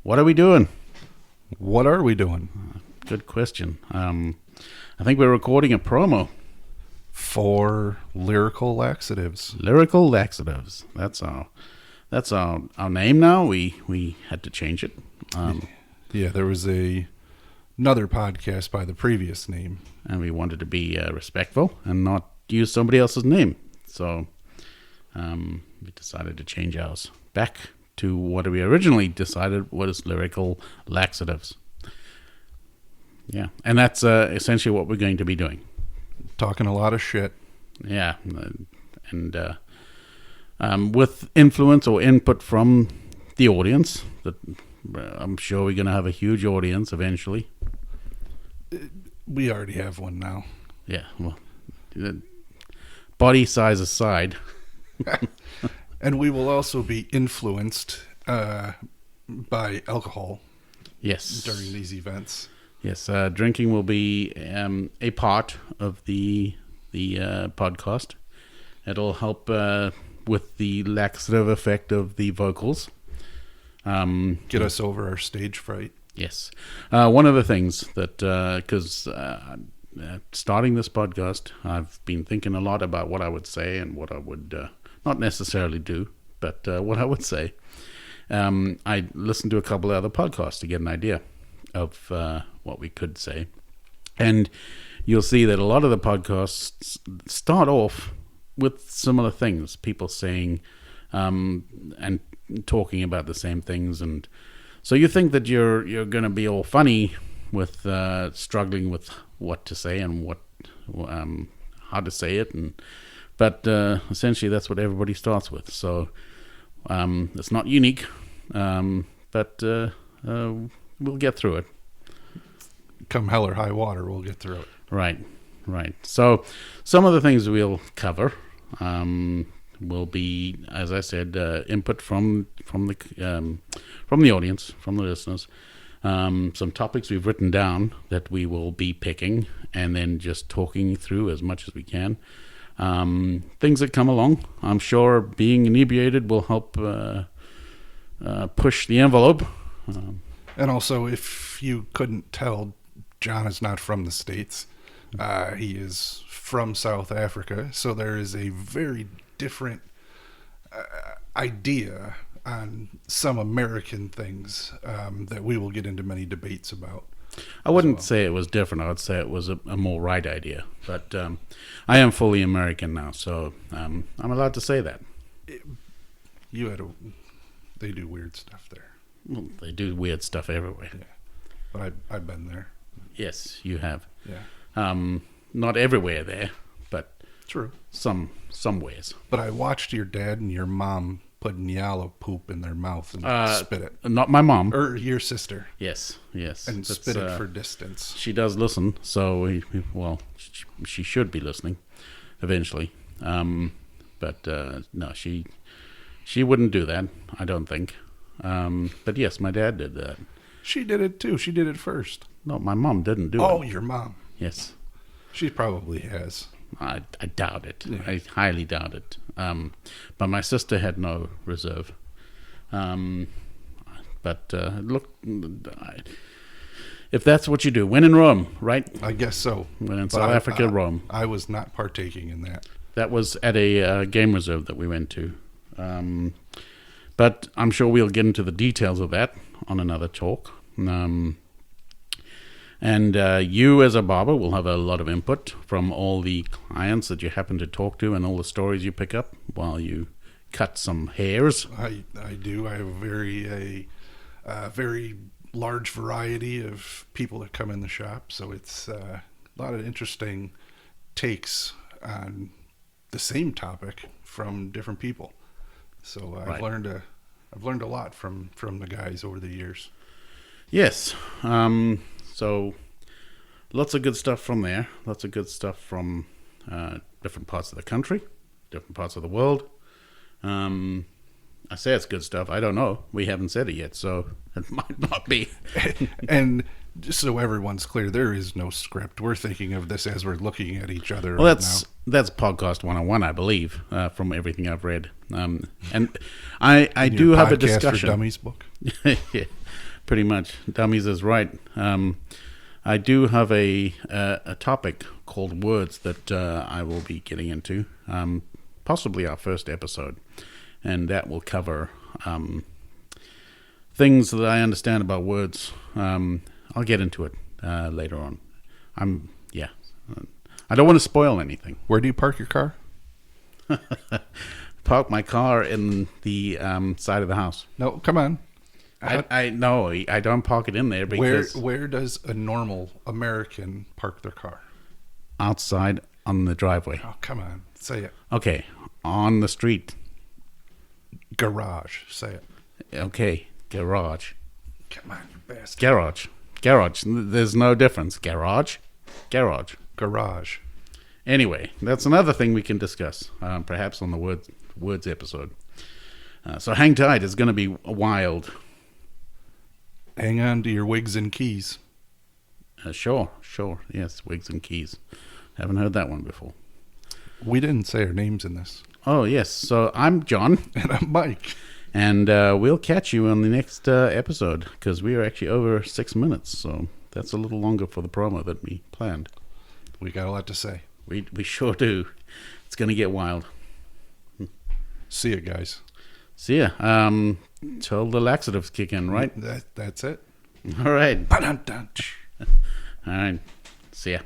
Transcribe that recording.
What are we doing? What are we doing? Good question. I think we're recording a promo. For Lyrical Laxatives. Lyrical Laxatives. That's our name now. We had to change it. Yeah, there was another podcast by the previous name. And we wanted to be respectful and not use somebody else's name. So we decided to change ours back to what we originally decided was Lyrical Laxatives. Yeah, and that's essentially what we're going to be doing. Talking a lot of shit. Yeah, and with influence or input from the audience. That I'm sure we're going to have a huge audience eventually. We already have one now. Yeah, well, body size aside. And we will also be influenced by alcohol. Yes. During these events. Yes, drinking will be a part of the podcast. It'll help with the laxative effect of the vocals. Get us over our stage fright. Yes. One of the things that, because starting this podcast, I've been thinking a lot about what I would say and what I would not necessarily do, but what I would say. I listened to a couple of other podcasts to get an idea of what we could say. And you'll see that a lot of the podcasts start off with similar things, people saying and talking about the same things. And so you think that you're going to be all funny with struggling with what to say and what how to say it. But essentially that's what everybody starts with. So it's not unique, but we'll get through it. Come hell or high water, we'll get through it. Right. So some of the things we'll cover will be, as I said, input from the audience, from the listeners. Some topics we've written down that we will be picking and then just talking through as much as we can. Things that come along. I'm sure being inebriated will help push the envelope. And also, if you couldn't tell, John is not from the States. He is from South Africa, so there is a very different idea on some American things that we will get into many debates about. I wouldn't say it was different. I would say it was a more right idea. But I am fully American now, so I'm allowed to say that. They do weird stuff there. Well, they do weird stuff everywhere. Yeah, but I've been there. Yes, you have. Yeah. Not everywhere there, but true. Some ways. But I watched your dad and your mom put Nyala poop in their mouth and spit it. Not my mom. Or your sister. Yes. And spit it for distance. She does listen, so she should be listening eventually. But no, she wouldn't do that, I don't think. But yes, my dad did that. She did it too. She did it first. No, my mom didn't do it. Oh, your mom. Yes. She probably has. I doubt it. Yeah. I highly doubt it. But my sister had no reserve. But look, if that's what you do, when in Rome, right? I guess so. When in South Africa, Rome. I was not partaking in that. That was at a game reserve that we went to. But I'm sure we'll get into the details of that on another talk. And you as a barber will have a lot of input from all the clients that you happen to talk to and all the stories you pick up while you cut some hairs. I do. I have a very large variety of people that come in the shop, so it's a lot of interesting takes on the same topic from different people. So I've learned a lot from the guys over the years. Yes. So lots of good stuff from there. Lots of good stuff from different parts of the country, different parts of the world. I say it's good stuff. I don't know. We haven't said it yet, so it might not be. And just so everyone's clear, there is no script. We're thinking of this as we're looking at each other. Well, that's podcast 101, I believe, from everything I've read. And I do have a discussion. For Dummies book. Yeah. Pretty much. Dummies is right. I do have a topic called words that I will be getting into, possibly our first episode, and that will cover things that I understand about words. I'll get into it later on. I don't want to spoil anything. Where do you park your car? Park my car in the side of the house. No, come on. I don't park it in there because Where does a normal American park their car? outside on the driveway. Oh, come on. Say it. Okay, on the street. Garage. Say it. Okay, garage. Come on, you bastard. Garage. There's no difference. Garage. Garage. Anyway, that's another thing we can discuss, perhaps on the words episode. So hang tight. It's going to be wild. Hang on to your wigs and keys. Sure. Yes, wigs and keys. Haven't heard that one before. We didn't say our names in this. Oh, yes. So I'm John. And I'm Mike. And we'll catch you on the next episode, because we are actually over 6 minutes. So that's a little longer for the promo than we planned. We got a lot to say. We sure do. It's going to get wild. See you guys. See ya. Till the laxatives kick in, right? That's it. All right. Ba-dum-dum. All right. See ya.